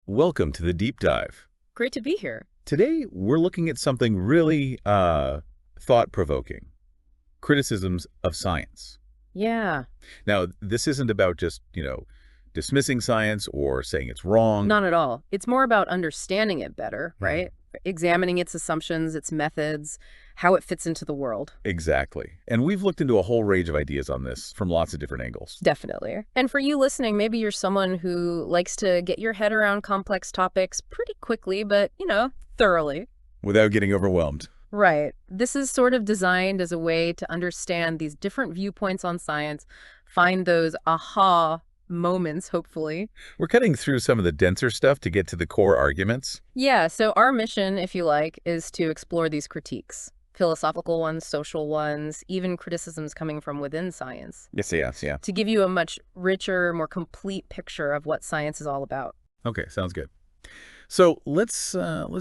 Welcome to the deep dive. Great to be here. Today, we're looking at something really thought-provoking, criticisms of science. Yeah, Now, this isn't about just, dismissing science or saying it's wrong. not at all. It's more about understanding it better, Mhm. right? Examining its assumptions, its methods, how it fits into the world. Exactly. And we've looked into a whole range of ideas on this from lots of different angles. Definitely. And for you listening, maybe you're someone who likes to get your head around complex topics pretty quickly, but, thoroughly. Without getting overwhelmed. Right. This is sort of designed as a way to understand these different viewpoints on science, find those aha moments, hopefully. We're cutting through some of the denser stuff to get to the core arguments. Yeah, so our mission, if you like, is to explore these critiques. Philosophical ones, social ones, even criticisms coming from within science, Yes, yeah. to give you a much richer, more complete picture of what science is all about. Okay, sounds good. So let's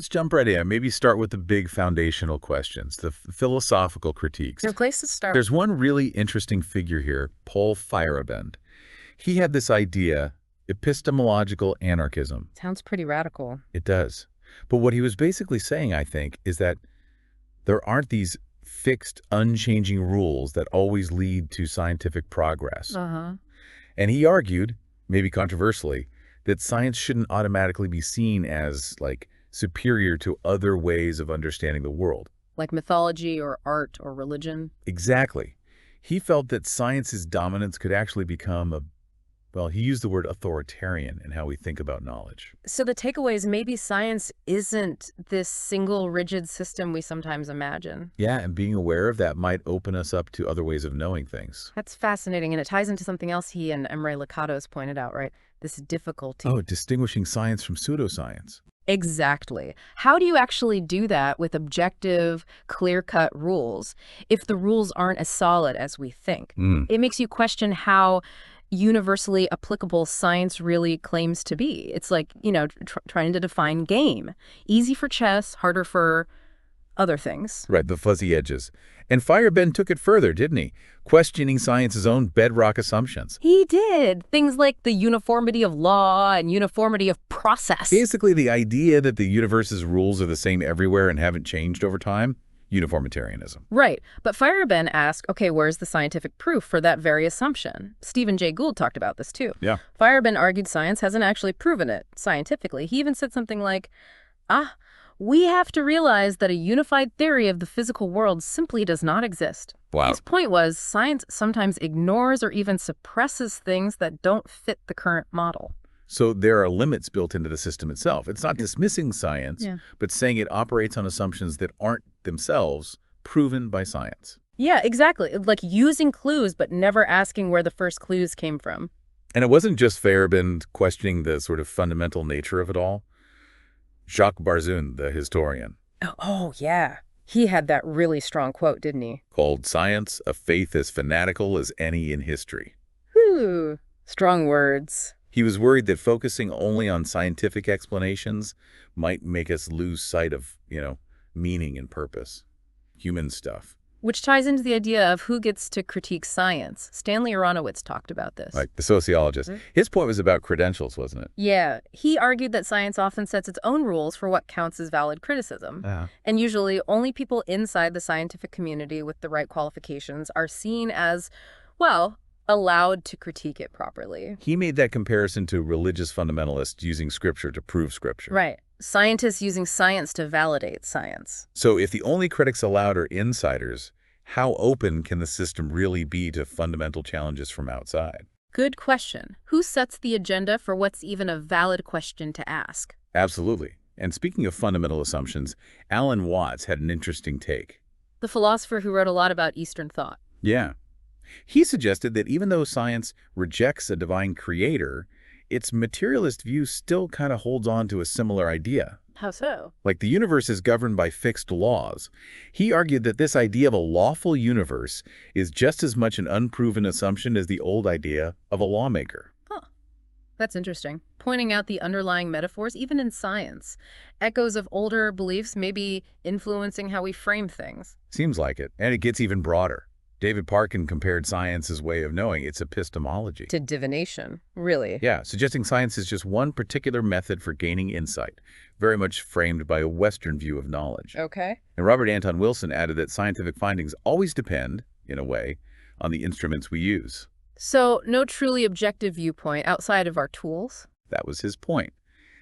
jump right in. Maybe start with the big foundational questions, the philosophical critiques. No place to start. There's one really interesting figure here, Paul Feyerabend. He had this idea, epistemological anarchism. Sounds pretty radical. It does. But what he was basically saying, I think, is that there aren't these fixed, unchanging rules that always lead to scientific progress. Uh-huh. And he argued, maybe controversially, that science shouldn't automatically be seen as, like, superior to other ways of understanding the world. Like mythology or art or religion. Exactly. He felt that science's dominance could actually become well, he used the word authoritarian in how we think about knowledge. So the takeaway is maybe science isn't this single rigid system we sometimes imagine. Yeah, and being aware of that might open us up to other ways of knowing things. That's fascinating, and it ties into something else he and Emre Lakatos pointed out, right? This difficulty. Oh, distinguishing science from pseudoscience. Exactly. How do you actually do that with objective, clear-cut rules if the rules aren't as solid as we think? Mm. It makes you question how universally applicable science really claims to be. It's like, trying to define game. Easy for chess, harder for other things. Right, the fuzzy edges. And Feyerabend took it further, didn't he? Questioning science's own bedrock assumptions. He did. Things like the uniformity of law and uniformity of process. Basically, the idea that the universe's rules are the same everywhere and haven't changed over time. Uniformitarianism. Right. But Feyerabend asked, okay, where's the scientific proof for that very assumption? Stephen Jay Gould talked about this too. Yeah. Feyerabend argued science hasn't actually proven it scientifically. He even said something like, we have to realize that a unified theory of the physical world simply does not exist. Wow. His point was science sometimes ignores or even suppresses things that don't fit the current model. So there are limits built into the system itself. It's not dismissing science, but saying it operates on assumptions that aren't themselves proven by science. Yeah, exactly. Like using clues, but never asking where the first clues came from. And it wasn't just Feyerabend questioning the sort of fundamental nature of it all. Jacques Barzun, the historian, Oh, yeah. He had that really strong quote, didn't he? called science a faith as fanatical as any in history. Whew. Strong words. He was worried that focusing only on scientific explanations might make us lose sight of, meaning and purpose, human stuff. Which ties into the idea of who gets to critique science. Stanley Aronowitz talked about this. Like the sociologist. His point was about credentials, wasn't it? Yeah, he argued that science often sets its own rules for what counts as valid criticism. And usually only people inside the scientific community with the right qualifications are seen as, well, allowed to critique it properly. He made that comparison to religious fundamentalists using scripture to prove scripture. Right. Scientists using science to validate science. So if the only critics allowed are insiders, how open can the system really be to fundamental challenges from outside? Good question. Who sets the agenda for what's even a valid question to ask? Absolutely. And speaking of fundamental assumptions, Alan Watts had an interesting take. The philosopher who wrote a lot about Eastern thought. Yeah. He suggested that even though science rejects a divine creator, its materialist view still kind of holds on to a similar idea. How so? Like the universe is governed by fixed laws. He argued that this idea of a lawful universe is just as much an unproven assumption as the old idea of a lawmaker. Huh. That's interesting. Pointing out the underlying metaphors, even in science. Echoes of older beliefs maybe influencing how we frame things. Seems like it. And it gets even broader. David Parkin compared science's way of knowing its epistemology. To divination, really. Yeah, suggesting science is just one particular method for gaining insight, very much framed by a Western view of knowledge. Okay. And Robert Anton Wilson added that scientific findings always depend, in a way, on the instruments we use. So no truly objective viewpoint outside of our tools? That was his point.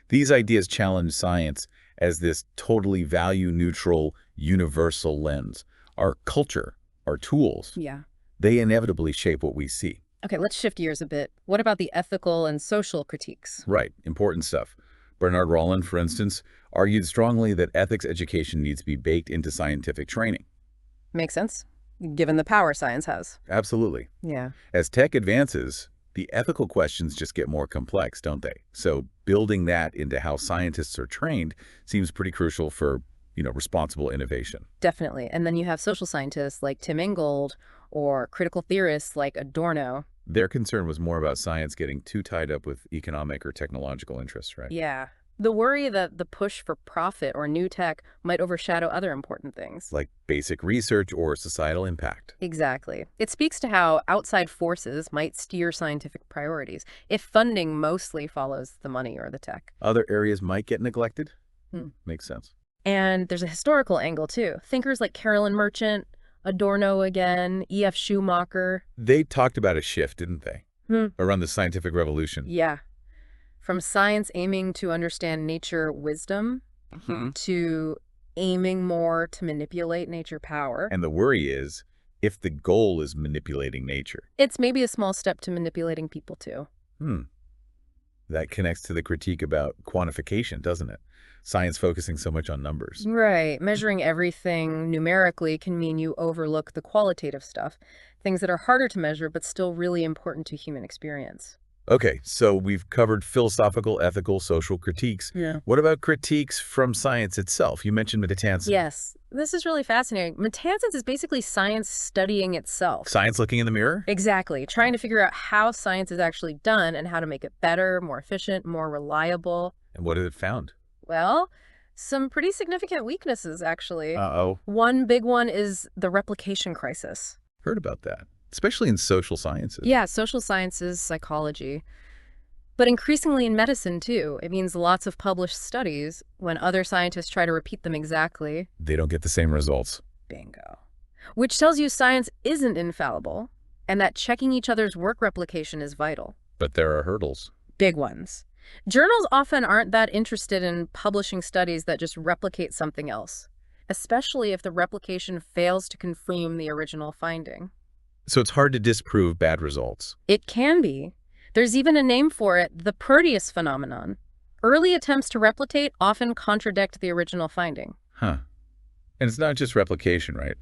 These ideas challenge science as this totally value-neutral, universal lens. Our culture, our tools, Yeah. they inevitably shape what we see. Okay, let's shift gears a bit. What about the ethical and social critiques? Right, important stuff. Bernard Rollin, for instance, argued strongly that ethics education needs to be baked into scientific training. Makes sense, given the power science has. Absolutely. Yeah. As tech advances, the ethical questions just get more complex, don't they? So building that into how scientists are trained seems pretty crucial for, responsible innovation. Definitely. And then you have social scientists like Tim Ingold or critical theorists like Adorno. Their concern was more about science getting too tied up with economic or technological interests, right? Yeah. The worry that the push for profit or new tech might overshadow other important things. Like basic research or societal impact. Exactly. It speaks to how outside forces might steer scientific priorities if funding mostly follows the money or the tech. Other areas might get neglected? Makes sense. And there's a historical angle, too. Thinkers like Carolyn Merchant, Adorno again, E.F. Schumacher. They talked about a shift, didn't they? Hmm. Around the scientific revolution. Yeah. From science aiming to understand nature wisdom to aiming more to manipulate nature power. And the worry is, if the goal is manipulating nature. It's maybe a small step to manipulating people, too. That connects to the critique about quantification, doesn't it? Science focusing so much on numbers. Right. Measuring everything numerically can mean you overlook the qualitative stuff, things that are harder to measure but still really important to human experience. Okay, so we've covered philosophical, ethical, social critiques. Yeah. What about critiques from science itself? You mentioned methodologies. Yes, this is really fascinating. Methodologies is basically science studying itself. Science looking in the mirror? Exactly. Trying to figure out how science is actually done and how to make it better, more efficient, more reliable. And what has it found? Well, some pretty significant weaknesses, actually. Uh-oh. One big one is the replication crisis. Heard about that, especially in social sciences. Yeah, social sciences, psychology. But increasingly in medicine, too. It means lots of published studies. When other scientists try to repeat them exactly, They don't get the same results. bingo. Which tells you science isn't infallible, and that checking each other's work replication is vital. But there are hurdles. Big ones. Journals often aren't that interested in publishing studies that just replicate something else, especially if the replication fails to confirm the original finding. So it's hard to disprove bad results. It can be. There's even a name for it, the Proteus phenomenon. Early attempts to replicate often contradict the original finding. Huh. And it's not just replication, right?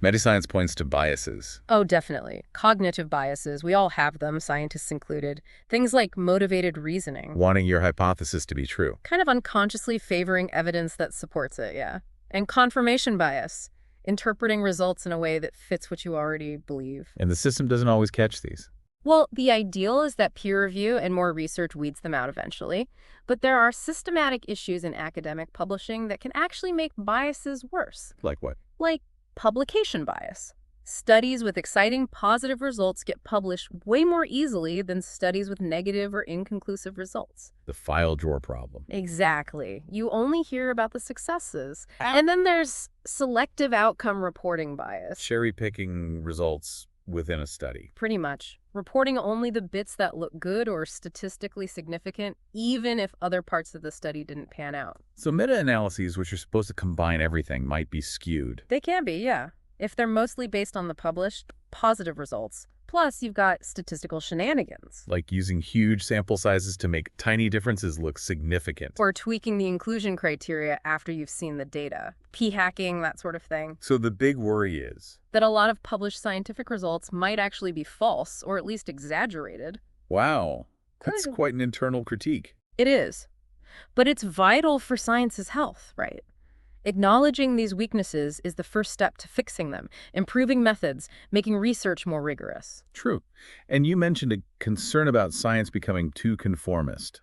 Metascience points to biases. Oh, definitely. Cognitive biases, we all have them, scientists included. Things like motivated reasoning. Wanting your hypothesis to be true. Kind of unconsciously favoring evidence that supports it, yeah. And confirmation bias, interpreting results in a way that fits what you already believe. And the system doesn't always catch these. Well, the ideal is that peer review and more research weeds them out eventually, but there are systematic issues in academic publishing that can actually make biases worse. Like what? Like publication bias. Studies with exciting positive results get published way more easily than studies with negative or inconclusive results. The file drawer problem. Exactly. You only hear about the successes. And then there's selective outcome reporting bias. Cherry-picking results within a study. Pretty much. Reporting only the bits that look good or statistically significant, even if other parts of the study didn't pan out. So meta-analyses, which are supposed to combine everything, might be skewed. They can be, yeah. If they're mostly based on the published, positive results. Plus, you've got statistical shenanigans. Like using huge sample sizes to make tiny differences look significant. Or tweaking the inclusion criteria after you've seen the data. P-hacking, that sort of thing. So the big worry is that a lot of published scientific results might actually be false, or at least exaggerated. wow, that's quite an internal critique. It is. But it's vital for science's health, right? Acknowledging these weaknesses is the first step to fixing them, improving methods, making research more rigorous. True. And you mentioned a concern about science becoming too conformist,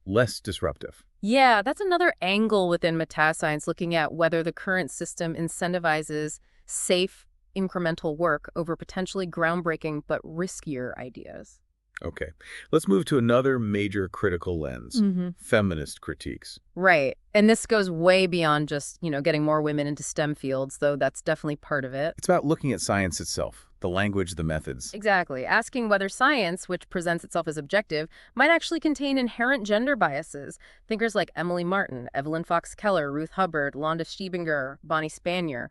less disruptive. Yeah, that's another angle within metascience, looking at whether the current system incentivizes safe, incremental work over potentially groundbreaking but riskier ideas. Okay, let's move to another major critical lens, feminist critiques. Right. And this goes way beyond just, getting more women into STEM fields, though that's definitely part of it. It's about looking at science itself, the language, the methods. Exactly. Asking whether science, which presents itself as objective, might actually contain inherent gender biases. Thinkers like Emily Martin, Evelyn Fox Keller, Ruth Hubbard, Londa Stiebinger, Bonnie Spanier,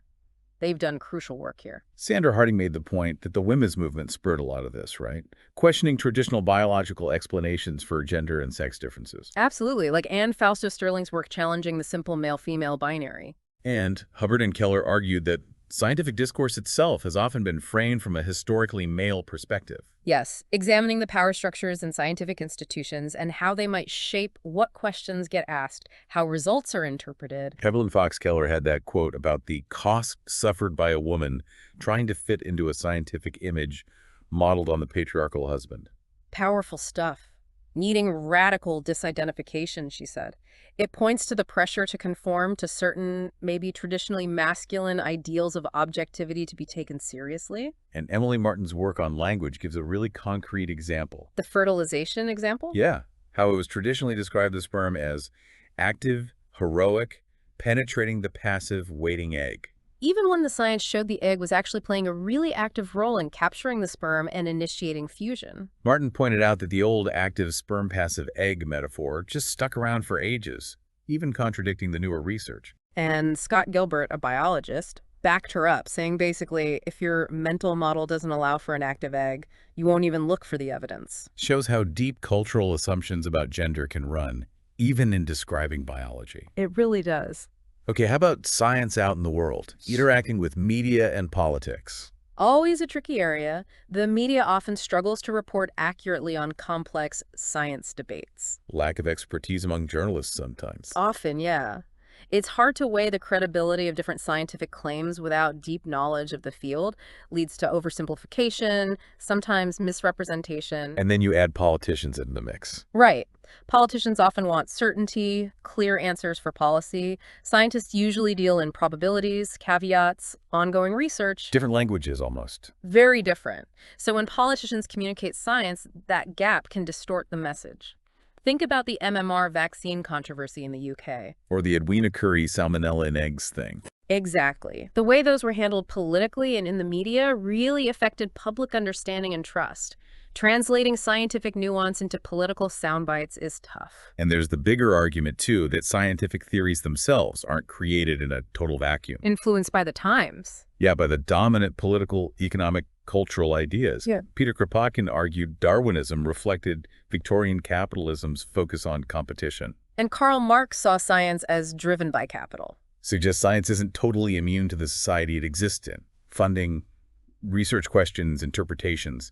they've done crucial work here. Sandra Harding made the point that the women's movement spurred a lot of this, right? Questioning traditional biological explanations for gender and sex differences. Absolutely, like Anne Fausto Sterling's work challenging the simple male-female binary. And Hubbard and Keller argued that scientific discourse itself has often been framed from a historically male perspective. Yes, examining the power structures in scientific institutions and how they might shape what questions get asked, how results are interpreted. Evelyn Fox Keller had that quote about the cost suffered by a woman trying to fit into a scientific image modeled on the patriarchal husband. Powerful stuff. Needing radical disidentification, she said. It points to the pressure to conform to certain, maybe traditionally masculine ideals of objectivity to be taken seriously. And Emily Martin's work on language gives a really concrete example. The fertilization example? Yeah, how it was traditionally described the sperm as active, heroic, penetrating the passive, waiting egg. Even when the science showed the egg was actually playing a really active role in capturing the sperm and initiating fusion. Martin pointed out that the old active sperm-passive egg metaphor just stuck around for ages, even contradicting the newer research. And Scott Gilbert, a biologist, backed her up, saying basically, if your mental model doesn't allow for an active egg, you won't even look for the evidence. Shows how deep cultural assumptions about gender can run, even in describing biology. It really does. Okay, how about science out in the world, interacting with media and politics? Always a tricky area. The media often struggles to report accurately on complex science debates. Lack of expertise among journalists sometimes. Often, yeah. It's hard to weigh the credibility of different scientific claims without deep knowledge of the field. Leads to oversimplification, sometimes misrepresentation. And then you add politicians into the mix. Right. Politicians often want certainty, clear answers for policy. Scientists usually deal in probabilities, caveats, ongoing research. Different languages almost. Very different. So when politicians communicate science, that gap can distort the message. Think about the MMR vaccine controversy in the UK. Or the Edwina Curry salmonella in eggs thing. Exactly. The way those were handled politically and in the media really affected public understanding and trust. Translating scientific nuance into political sound bites is tough. And there's the bigger argument, too, that scientific theories themselves aren't created in a total vacuum. Influenced by the times. Yeah, by the dominant political, economic, cultural ideas. Yeah. Peter Kropotkin argued Darwinism reflected Victorian capitalism's focus on competition. And Karl Marx saw science as driven by capital. Suggests science isn't totally immune to the society it exists in. Funding, research questions, interpretations.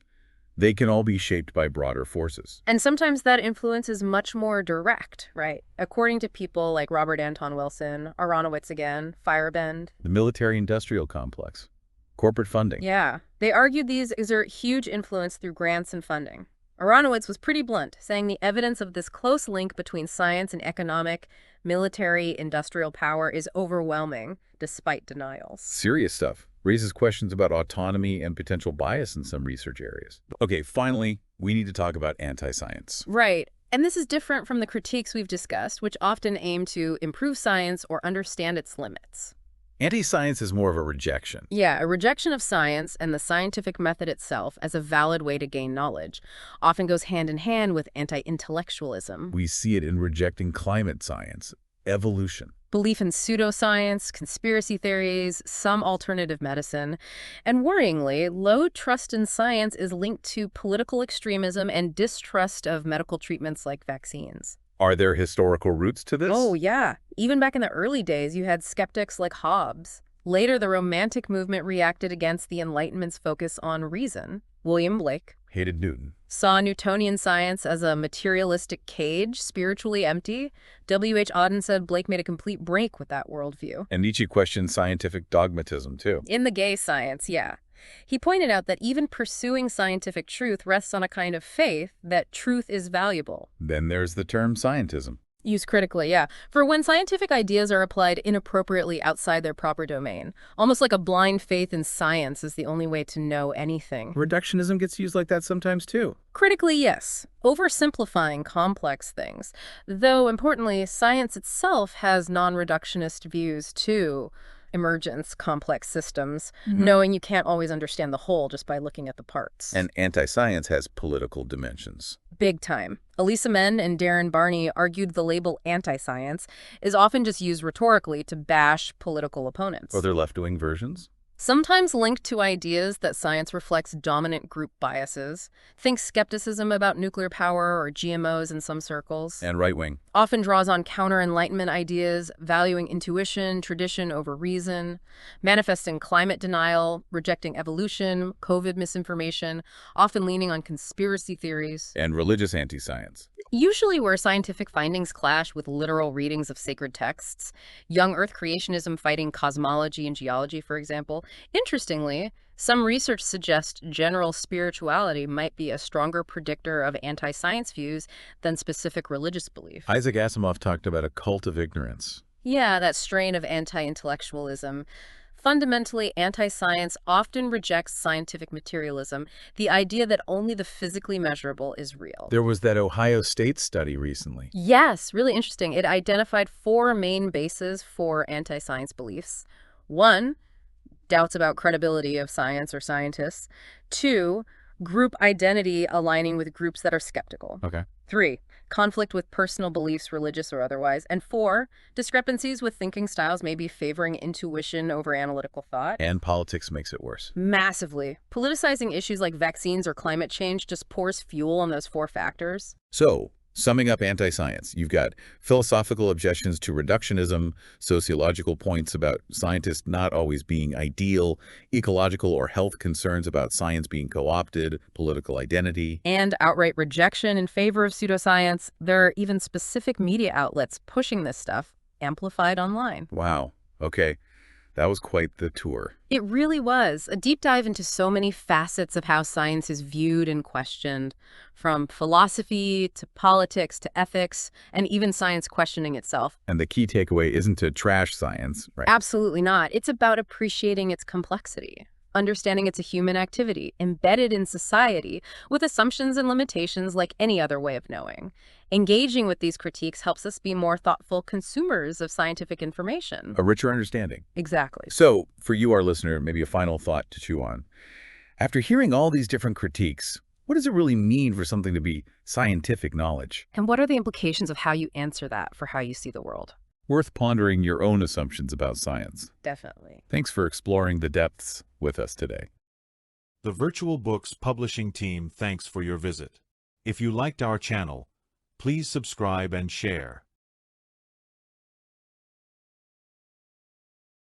They can all be shaped by broader forces. And sometimes that influence is much more direct, right? According to people like Robert Anton Wilson, Aronowitz again, Feyerabend. The military-industrial complex. Corporate funding. Yeah. They argued these exert huge influence through grants and funding. Aronowitz was pretty blunt, saying the evidence of this close link between science and economic, military, industrial power is overwhelming, despite denials. Serious stuff. Raises questions about autonomy and potential bias in some research areas. Okay, finally, we need to talk about anti-science. Right. And this is different from the critiques we've discussed, which often aim to improve science or understand its limits. Anti-science is more of a rejection. Yeah, a rejection of science and the scientific method itself as a valid way to gain knowledge often goes hand in hand with anti-intellectualism. We see it in rejecting climate science, evolution. Belief in pseudoscience, conspiracy theories, some alternative medicine. And worryingly, low trust in science is linked to political extremism and distrust of medical treatments like vaccines. Are there historical roots to this? Oh, yeah. Even back in the early days, you had skeptics like Hobbes. Later, the Romantic movement reacted against the Enlightenment's focus on reason. William Blake Hated Newton. saw Newtonian science as a materialistic cage, spiritually empty. W.H. Auden said Blake made a complete break with that worldview. And Nietzsche questioned scientific dogmatism, too. In the gay science, yeah. He pointed out that even pursuing scientific truth rests on a kind of faith that truth is valuable. Then there's the term scientism. Used critically, yeah. For when scientific ideas are applied inappropriately outside their proper domain. Almost like a blind faith in science is the only way to know anything. Reductionism gets used like that sometimes too. Critically, yes. Oversimplifying complex things. Though, importantly, science itself has non-reductionist views too. Emergence, complex systems, knowing you can't always understand the whole just by looking at the parts. And anti-science has political dimensions. Big time. Elisa Menn and Darren Barney argued the label anti-science is often just used rhetorically to bash political opponents. Or their left-wing versions. Sometimes linked to ideas that science reflects dominant group biases. Think skepticism about nuclear power or GMOs in some circles. And right-wing. Often draws on counter-enlightenment ideas, valuing intuition, tradition over reason, manifesting climate denial, rejecting evolution, COVID misinformation, often leaning on conspiracy theories. And religious anti-science. Usually where scientific findings clash with literal readings of sacred texts. Young Earth creationism fighting cosmology and geology, for example. Interestingly, some research suggests general spirituality might be a stronger predictor of anti-science views than specific religious belief. Isaac Asimov talked about a cult of ignorance. Yeah, that strain of anti-intellectualism. Fundamentally, anti-science often rejects scientific materialism, the idea that only the physically measurable is real. There was that Ohio State study recently. Yes, really interesting. It identified 4 main bases for anti-science beliefs. 1, doubts about credibility of science or scientists. 2, group identity aligning with groups that are skeptical. Okay. 3, conflict with personal beliefs, religious or otherwise. And 4, discrepancies with thinking styles, maybe favoring intuition over analytical thought. And politics makes it worse. Massively. Politicizing issues like vaccines or climate change just pours fuel on those 4 factors. So, summing up anti-science, you've got philosophical objections to reductionism, sociological points about scientists not always being ideal, ecological or health concerns about science being co-opted, political identity. And outright rejection in favor of pseudoscience. There are even specific media outlets pushing this stuff, amplified online. Wow. Okay. That was quite the tour. It really was. A deep dive into so many facets of how science is viewed and questioned, from philosophy to politics to ethics, and even science questioning itself. And the key takeaway isn't to trash science, right? Absolutely not. It's about appreciating its complexity, understanding it's a human activity, embedded in society, with assumptions and limitations like any other way of knowing. Engaging with these critiques helps us be more thoughtful consumers of scientific information. A richer understanding. Exactly. So, for you, our listener, maybe a final thought to chew on. After hearing all these different critiques, what does it really mean for something to be scientific knowledge? And what are the implications of how you answer that for how you see the world? Worth pondering your own assumptions about science. Definitely. Thanks for exploring the depths with us today. The Virtual Books publishing team thanks for your visit. If you liked our channel, please subscribe and share.